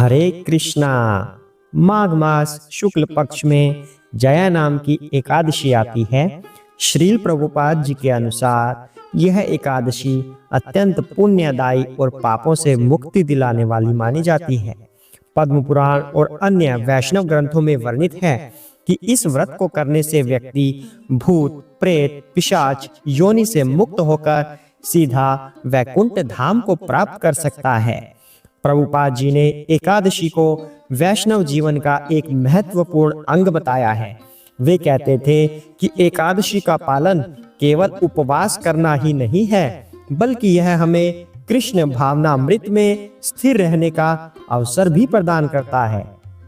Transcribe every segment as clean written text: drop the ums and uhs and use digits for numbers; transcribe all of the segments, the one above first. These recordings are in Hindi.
हरे कृष्णा। माघ मास शुक्ल पक्ष में जया नाम की एकादशी आती है। श्रील प्रभुपाद जी के अनुसार यह एकादशी अत्यंत पुण्यदायी और पापों से मुक्ति दिलाने वाली मानी जाती है। पद्म पुराण और अन्य वैष्णव ग्रंथों में वर्णित है कि इस व्रत को करने से व्यक्ति भूत, प्रेत, पिशाच योनि से मुक्त होकर सीधा वैकुंठ धाम को प्राप्त कर सकता है। प्रभुपाद जी ने एकादशी को वैष्णव जीवन का एक महत्वपूर्ण अंग बताया है। वे कहते थे कि एकादशी का पालन केवल उपवास करना ही नहीं है, बल्कि यह हमें कृष्ण भावनामृत में स्थिर रहने का अवसर भी प्रदान करता है।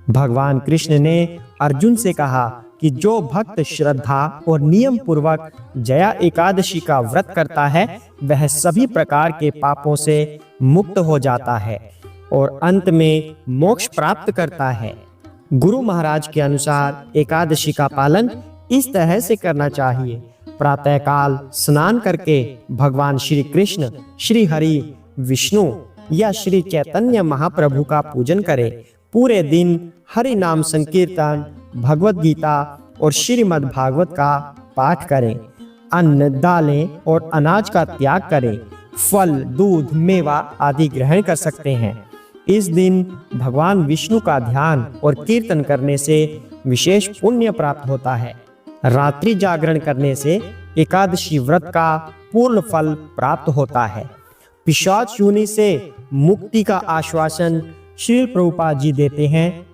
भगवान कृष्ण ने अर्जुन से कहा कि जो भक्त श्रद्धा और नियम पूर्वक जया एकादशी का व्रत करता है वह सभी प्रकार के पापों से मुक्त हो जाता है और अंत में मोक्ष प्राप्त करता है। गुरु महाराज के अनुसार एकादशी का पालन इस तरह से करना चाहिए। प्रातःकाल स्नान करके भगवान श्री कृष्ण, श्री हरि, विष्णु या श्री चैतन्य महाप्रभु का पूजन करें। पूरे दिन हरि नाम संकीर्तन, भगवत गीता और श्रीमद् भागवत का पाठ करें। अन्न, दालें और अनाज का त्याग करें। फल, दूध, मेवा आदि ग्रहण कर सकते हैं। इस दिन भगवान विष्णु का ध्यान और कीर्तन करने से विशेष पुण्य प्राप्त होता है। रात्रि जागरण करने से एकादशी व्रत का पूर्ण फल प्राप्त होता है। पिशाच योनि से मुक्ति का आश्वासन श्रील प्रभुपाद जी देते हैं।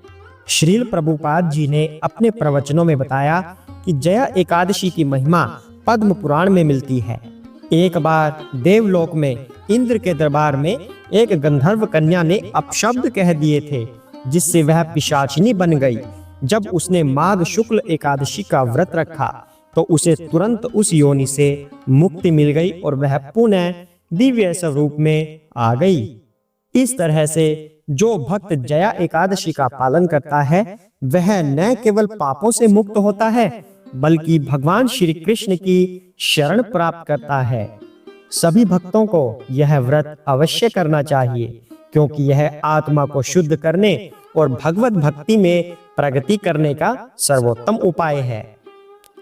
श्रील प्रभुपाद जी ने अपने प्रवचनों में बताया कि जया एकादशी की महिमा पद्म पुराण में मिलती है। एक बार देवलोक में इंद्र के दरबार में एक गंधर्व कन्या ने अपशब्द कह दिए थे, जिससे वह पिशाचिनी बन गई। जब उसने माघ शुक्ल एकादशी का व्रत रखा तो उसे तुरंत उस योनि से मुक्ति मिल गई और वह पुनः दिव्य स्वरूप में आ गई। इस तरह से जो भक्त जया एकादशी का पालन करता है वह न केवल पापों से मुक्त होता है बल्कि भगवान श्री कृष्ण की शरण प्राप्त करता है। सभी भक्तों को यह व्रत अवश्य करना चाहिए, क्योंकि यह आत्मा को शुद्ध करने और भगवत भक्ति में प्रगति करने का सर्वोत्तम उपाय है।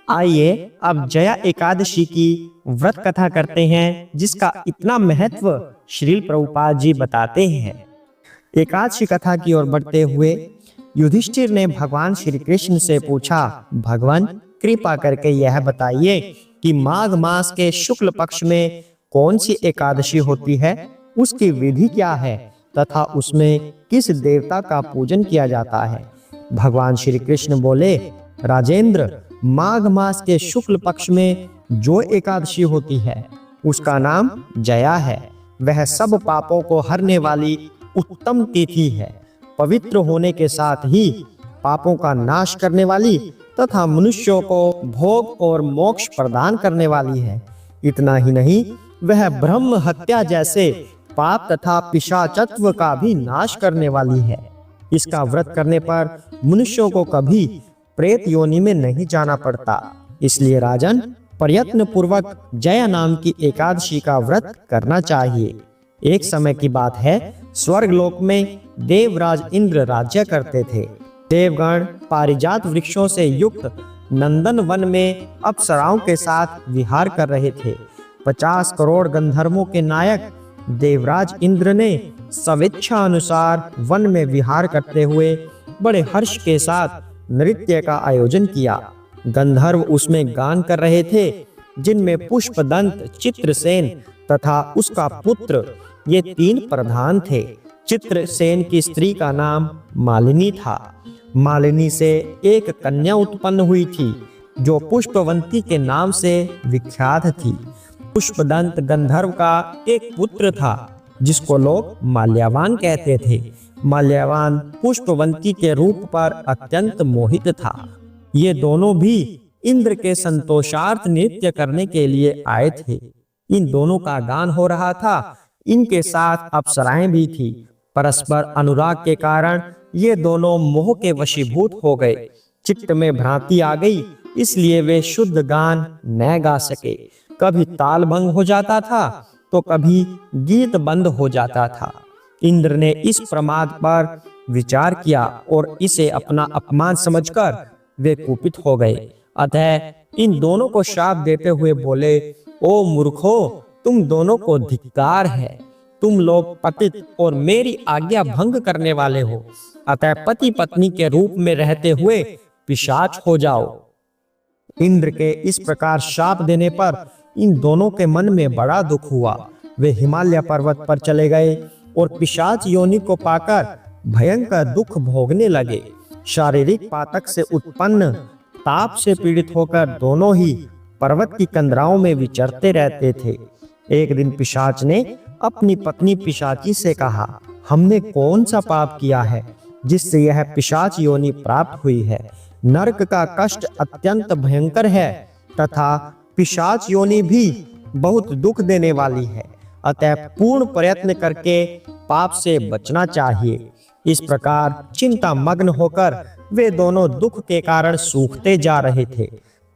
आइए अब जया एकादशी की व्रत कथा करते हैं, जिसका इतना महत्व श्रील प्रभुपाद जी बताते हैं। एकादशी कथा की ओर बढ़ते हुए युधिष्ठिर ने भगवान श्री कृष्ण से पूछा, भगवान कृपा करके यह बताइए कि माघ मास के शुक्ल पक्ष में कौन सी एकादशी होती है, उसकी विधि क्या है तथा उसमें किस देवता का पूजन किया जाता है। भगवान श्री कृष्ण बोले, राजेंद्र, माघ मास के शुक्ल पक्ष में जो एकादशी होती है उसका नाम जया है। वह सब पापों को हरने वाली उत्तम तिथि है। पवित्र होने के साथ ही पापों का नाश करने वाली तथा मनुष्यों को भोग और मोक्ष प्रदान करने वाली है। इतना ही नहीं, वह ब्रह्म हत्या जैसे पाप तथा पिशाचत्व का भी नाश करने वाली है। इसका व्रत करने पर मनुष्यों को कभी प्रेत योनि में नहीं जाना पड़ता। इसलिए राजन, प्रयत्न पूर्वक जया नाम की एकादशी का व्रत करना चाहिए। एक समय की बात है, स्वर्गलोक में देवराज इंद्र राज्य करते थे। देवगण पारिजात वृक्षों से युक्त नंदन वन में अप्सराओं के साथ विहार कर रहे थे। 50 करोड़ गंधर्वों के नायक देवराज इंद्र ने स्वेच्छा अनुसार वन में विहार करते हुए बड़े हर्ष के साथ नृत्य का आयोजन किया। गंधर्व उसमें गान कर रहे थे, जिनमें पुष्पदंत, चित्रसेन तथा उसका पुत्र ये 3 प्रधान थे। चित्रसेन की स्त्री का नाम मालिनी था। मालिनी से एक कन्या उत्पन्न हुई थी जो पुष्पवंती के नाम से विख्यात थी। पुष्पदंत गंधर्व का एक पुत्र था जिसको लोग माल्यावान कहते थे। माल्यावान पुष्पवंती के रूप पर अत्यंत मोहित था। ये दोनों भी इंद्र के संतोषार्थ नृत्य करने के लिए आए थे। इन दोनों का गान हो रहा था। इनके साथ अप्सराएं भी थी। परस्पर अनुराग के कारण ये दोनों मोह के वशीभूत हो गए। चित्त में भ्रांति आ गई, इसलिए वे शुद्ध गान न गा सके। कभी ताल भंग हो जाता था तो कभी गीत बंद हो जाता था। इंद्र ने इस प्रमाद पर विचार किया और इसे अपना अपमान समझकर वे कुपित हो गए। अतः इन दोनों को शाप देते हुए बोले, ओ मूर्खो, तुम दोनों को धिक्कार है। तुम लोग पतित और मेरी आज्ञा भंग करने वाले हो। अतः पति पत्नी के रूप में रहते हुए पिशाच हो जाओ। इंद्र के इस प्रकार शाप देने पर इन दोनों के मन में बड़ा दुख हुआ। वे हिमालय पर्वत पर चले गए और पिशाच योनि को पाकर भयंकर दुख भोगने लगे। शारीरिक पातक से उत्पन्न ताप से पीड़ित होकर दोनों ही पर्वत की कंदराओं में विचरते रहते थे। एक दिन पिशाच ने अपनी पत्नी पिशाची से कहा, हमने कौन सा पाप किया है जिससे यह पिशाच योनि प्राप्त हुई है? नरक का कष्ट अत्यंत भयंकर है तथा पिशाच योनि भी बहुत दुख देने वाली है। अतः पूर्ण प्रयत्न करके पाप से बचना चाहिए। इस प्रकार चिंता मग्न होकर वे दोनों दुख के कारण सूखते जा रहे थे।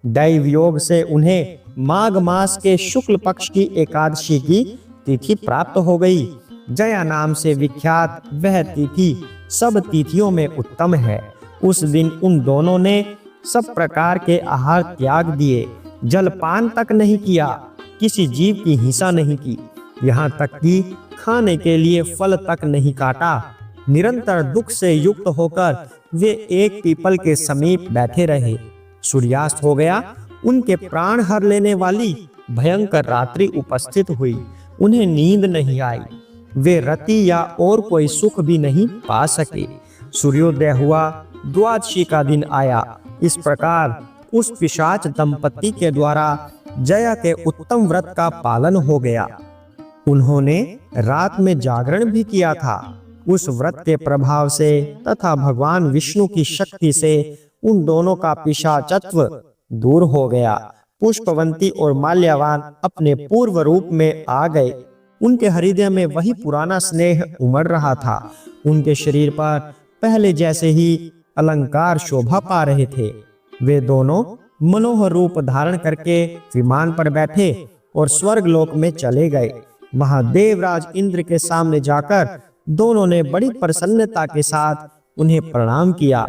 दैव योग से उन्हें माघ मास के शुक्ल पक्ष की एकादशी की तिथि प्राप्त हो गई। जया नाम से विख्यात वह तिथि सब तिथियों में उत्तम है। उस दिन उन दोनों ने सब प्रकार के आहार त्याग दिए, जलपान तक नहीं किया, किसी जीव की हिंसा नहीं की, यहाँ तक कि खाने के लिए फल तक नहीं काटा। निरंतर दुख से युक्त होकर वे एक पीपल के समीप बैठे रहे। सूर्यास्त हो गया। उनके प्राण हर लेने वाली भयंकर रात्रि उपस्थित हुई। उन्हें नींद नहीं आई। वे रति या और कोई सुख भी नहीं पा सके। सूर्योदय हुआ। द्वादशी का दिन आया। इस प्रकार उस पिशाच दंपति के द्वारा जया के उत्तम व्रत का पालन हो गया। उन्होंने रात में जागरण भी किया था। उस व्रत के प्रभाव से तथा भगवान विष्णु की शक्ति से उन दोनों का पिशाचत्व दूर हो गया। पुष्पवंती और माल्यवान अपने पूर्व रूप में आ गए। उनके हृदय में वही पुराना स्नेह उमड़ रहा था। उनके शरीर पर पहले जैसे ही अलंकार शोभा पा रहे थे। वे दोनों मनोहर रूप धारण करके विमान पर बैठे और स्वर्ग लोक में चले गए। वहां देवराज इंद्र के सामने जाकर दोनों ने बड़ी प्रसन्नता के साथ उन्हें प्रणाम किया।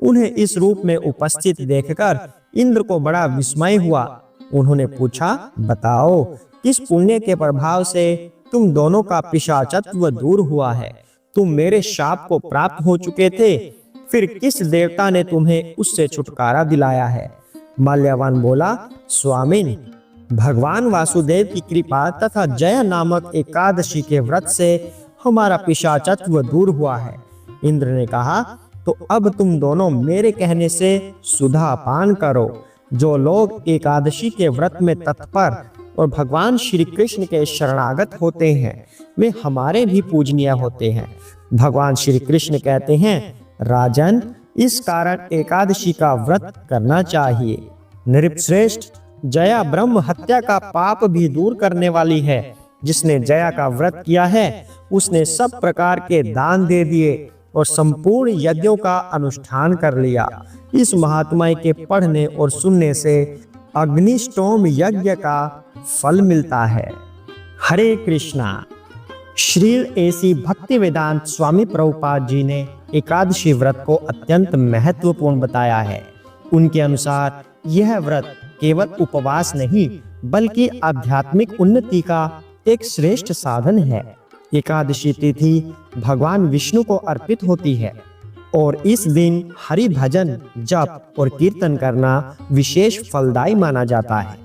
उन्हें इस रूप में उपस्थित देखकर इंद्र को बड़ा विस्मय हुआ। उन्होंने पूछा, बताओ किस पुण्य के प्रभाव से तुम दोनों का पिशाचत्व दूर हुआ है? तुम मेरे शाप को प्राप्त हो चुके थे, फिर किस देवता ने तुम्हें उससे छुटकारा दिलाया है? माल्यवान बोला, स्वामिन, भगवान वासुदेव की कृपा तथा जया नामक एकादशी के व्रत से हमारा पिशाचत्व दूर हुआ है। इंद्र ने कहा, तो अब तुम दोनों मेरे कहने से सुधा पान करो। जो लोग एकादशी के व्रत में तत्पर और भगवान श्री कृष्ण के शरणागत होते हैं वे हमारे भी पूजनीय होते हैं। भगवान श्री कृष्ण कहते हैं, राजन, इस कारण एकादशी का व्रत करना चाहिए। नृपश्रेष्ठ, जया ब्रह्म हत्या का पाप भी दूर करने वाली है। जिसने जया का व्रत किया है उसने सब प्रकार के दान दे दिए और संपूर्ण यज्ञों का अनुष्ठान कर लिया। इस महात्मा के पढ़ने और सुनने से अग्निष्टोम यज्ञ का फल मिलता है। हरे कृष्णा। श्रील एसी भक्ति वेदांत स्वामी प्रभुपाद जी ने एकादशी व्रत को अत्यंत महत्वपूर्ण बताया है। उनके अनुसार यह व्रत केवल उपवास नहीं बल्कि आध्यात्मिक उन्नति का एक श्रेष्ठ साधन है। एकादशी तिथि भगवान विष्णु को अर्पित होती है और इस दिन हरि भजन, जप और कीर्तन करना विशेष फलदायी माना जाता है।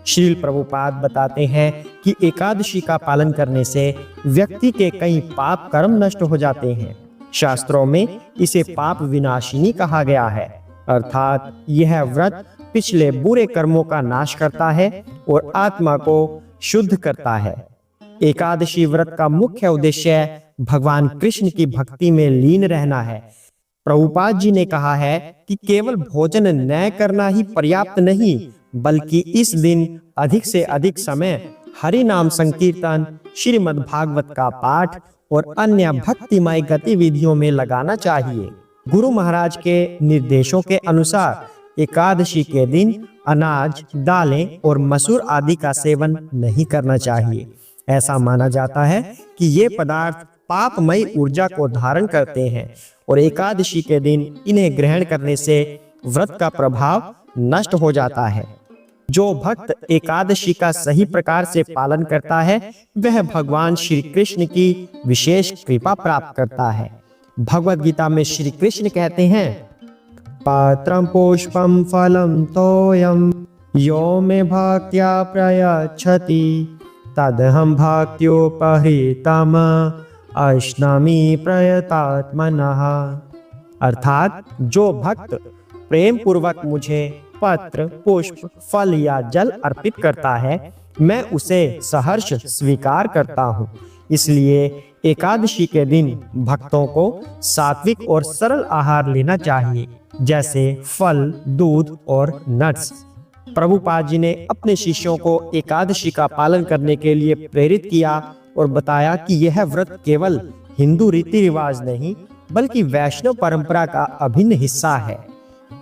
श्रील प्रभुपाद बताते हैं कि एकादशी का पालन करने से व्यक्ति के कई पाप कर्म नष्ट हो जाते हैं। शास्त्रों में इसे पाप विनाशिनी कहा गया है, अर्थात यह व्रत पिछले बुरे कर्मों का नाश करता है और आत्मा को शुद्ध करता है। एकादशी व्रत का मुख्य उद्देश्य भगवान कृष्ण की भक्ति में लीन रहना है। प्रभुपाद जी ने कहा है कि केवल भोजन न करना ही पर्याप्त नहीं बल्कि इस दिन अधिक से अधिक समय हरि नाम संकीर्तन, श्रीमद् भागवत का पाठ और अन्य भक्तिमय गतिविधियों में लगाना चाहिए। गुरु महाराज के निर्देशों के अनुसार एकादशी के दिन अनाज, दालें और मसूर आदि का सेवन नहीं करना चाहिए। ऐसा माना जाता है कि ये पदार्थ पापमयी ऊर्जा को धारण करते हैं और एकादशी के दिन इन्हें ग्रहण करने से व्रत का प्रभाव नष्ट हो जाता है। जो भक्त एकादशी का सही प्रकार से पालन करता है वह भगवान श्री कृष्ण की विशेष कृपा प्राप्त करता है। भगवद गीता में श्री कृष्ण कहते हैं, पात्रं पुष्पं फलं तोयं यो मे भक्त्या प्रयच्छति तदहं भक्त्योपहृतम् अश्नामि प्रयतात्मनः। अर्थात जो भक्त प्रेम पूर्वक मुझे पत्र, पुष्प, फल या जल अर्पित करता है मैं उसे सहर्ष स्वीकार करता हूँ। इसलिए एकादशी के दिन भक्तों को सात्विक और सरल आहार लेना चाहिए, जैसे फल, दूध और नट्स। प्रभुपाद जी ने अपने शिष्यों को एकादशी का पालन करने के लिए प्रेरित किया और बताया कि यह व्रत केवल हिंदू रीति रिवाज नहीं बल्कि वैष्णव परंपरा का अभिन्न हिस्सा है।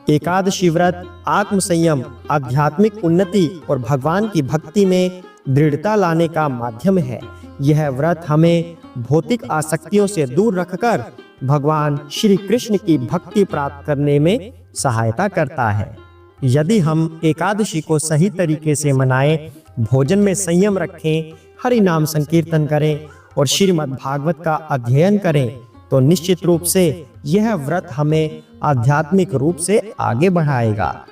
एकादशी व्रत आत्म संयम, आध्यात्मिक उन्नति और भगवान की भक्ति में दृढ़ता लाने का माध्यम है। यह व्रत हमें भौतिक आसक्तियों से दूर रखकर भगवान श्री कृष्ण की भक्ति प्राप्त करने में सहायता करता है। यदि हम एकादशी को सही तरीके से मनाएं, भोजन में संयम रखें, हरि नाम संकीर्तन करें और श्रीमद् भागवत का अध्ययन करें तो निश्चित रूप से यह व्रत हमें आध्यात्मिक रूप से आगे बढ़ाएगा।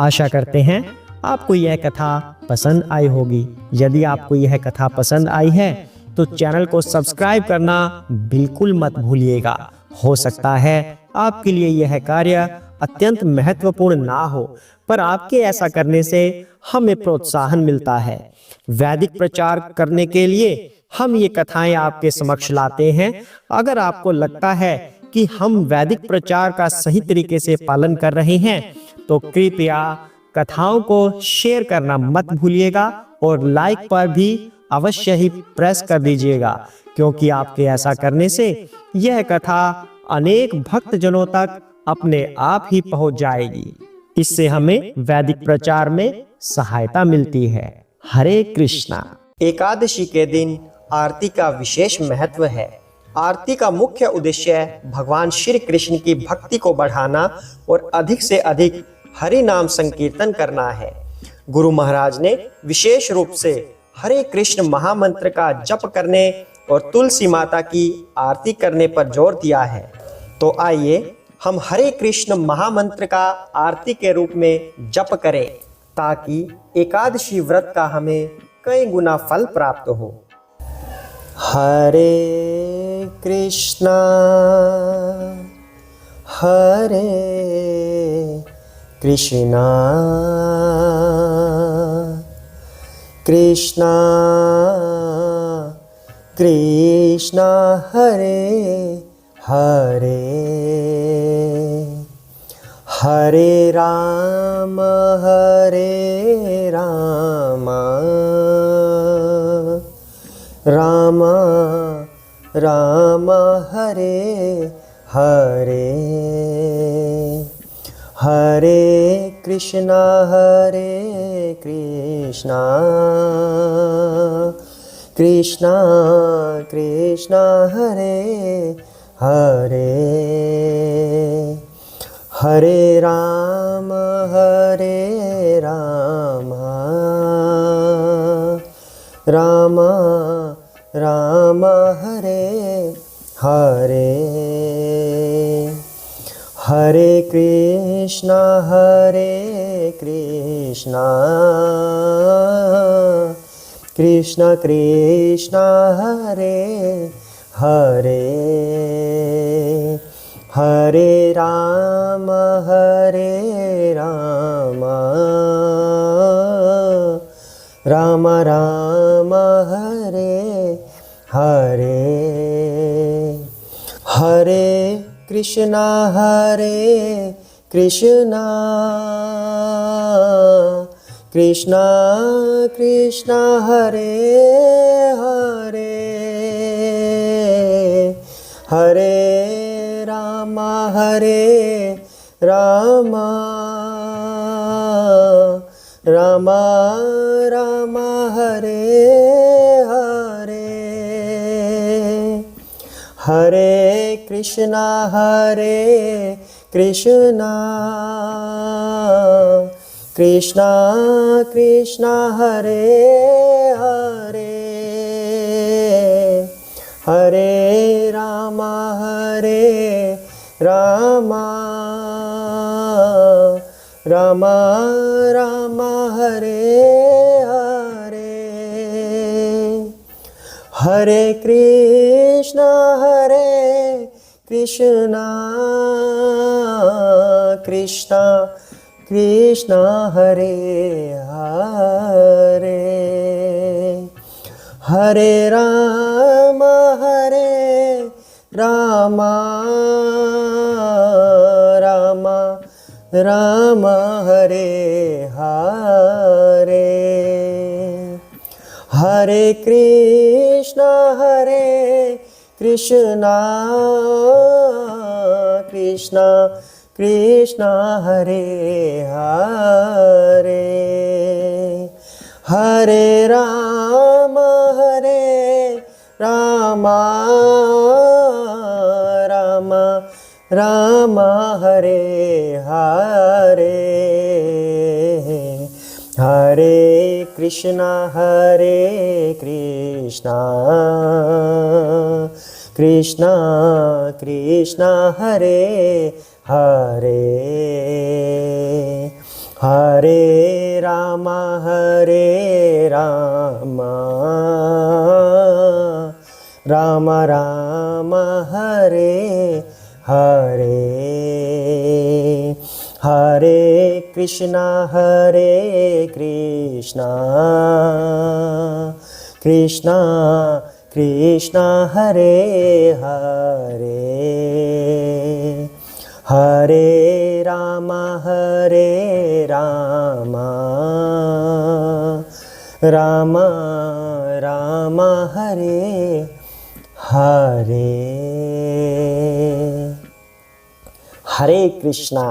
आशा करते हैं आपको यह कथा पसंद आई होगी। यदि आपको यह कथा पसंद आई है तो चैनल को सब्सक्राइब करना बिल्कुल मत भूलिएगा। हो सकता है आपके लिए यह कार्य अत्यंत महत्वपूर्ण ना हो, पर आपके ऐसा करने से हमें प्रोत्साहन मिलता है। वैदिक प्रचार करने के लिए हम ये कथाएं आपके समक्ष लाते हैं। अगर आपको लगता है कि हम वैदिक प्रचार का सही तरीके से पालन कर रहे हैं तो कृपया कथाओं को शेयर करना मत भूलिएगा और लाइक पर भी अवश्य ही प्रेस कर दीजिएगा, क्योंकि आपके ऐसा करने से यह कथा अनेक भक्त जनों तक अपने आप ही पहुंच जाएगी। इससे हमें वैदिक प्रचार में सहायता मिलती है। हरे कृष्णा। एकादशी के दिन आरती का विशेष महत्व है। आरती का मुख्य उद्देश्य भगवान श्री कृष्ण की भक्ति को बढ़ाना और अधिक से अधिक हरि नाम संकीर्तन करना है। गुरु महाराज ने विशेष रूप से हरे कृष्ण महामंत्र का जप करने और तुलसी माता की आरती करने पर जोर दिया है। तो आइए हम हरे कृष्ण महामंत्र का आरती के रूप में जप करें ताकि एकादशी व्रत का हमें कई गुना फल प्राप्त हो। हरे कृष्णा हरे कृष्णा कृष्णा कृष्णा हरे हरे हरे राम राम राम हरे हरे हरे कृष्णा कृष्णा कृष्णा हरे हरे हरे राम राम राम हरे हरे हरे कृष्णा कृष्णा कृष्णा हरे हरे हरे राम राम राम हरे हरे हरे कृष्णा कृष्णा कृष्णा हरे हरे हरे राम राम राम राम हरे हरे हरे कृष्णा कृष्णा कृष्णा हरे हरे, हरे रामा रामा रामा हरे हरे, हरे कृष्णा कृष्णा कृष्णा हरे हरे, हरे रामा रामा रामा हरे हरे, हरे कृष्णा कृष्णा कृष्णा हरे हरे, हरे रामा रामा हरे हरे, हरे कृष्णा कृष्णा कृष्णा हरे हरे, हरे रामा रामा रामा हरे हरे, हरे कृष्णा कृष्णा कृष्णा हरे हरे, हरे रामा रामा रामा हरे हरे, हरे कृष्णा।